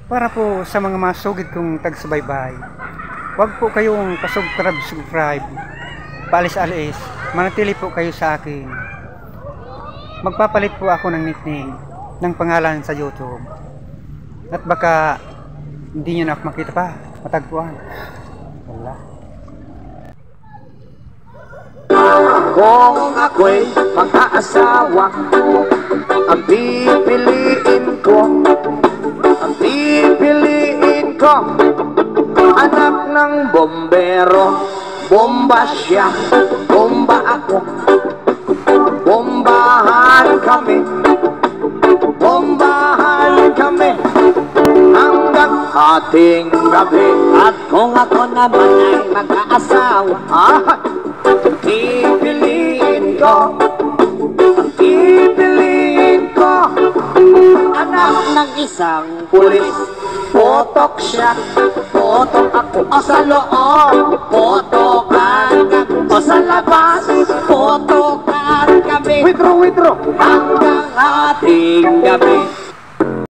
Para po sa mga masugid kong tagsubaybay, huwag po kayong pasubscribe, paalis-alis, manatili po kayo sa akin. Magpapalit po ako ng nickname, ng pangalan sa YouTube. At baka hindi nyo na ako makita pa, matagpuan. Wala. Kung ako'y mag-aasawa, ang pipiliin ko, anak ng bombero. Bomba siya, bomba ako, bombahan kami hanggang ating gabi. At kung ako naman ay mag-aasawa, pipiliin ko anak ng isang pulis. Potok siya, potok ako, o sa loob potokan kami, o sa labas potokan kami. Withdraw hanggang ating gabi.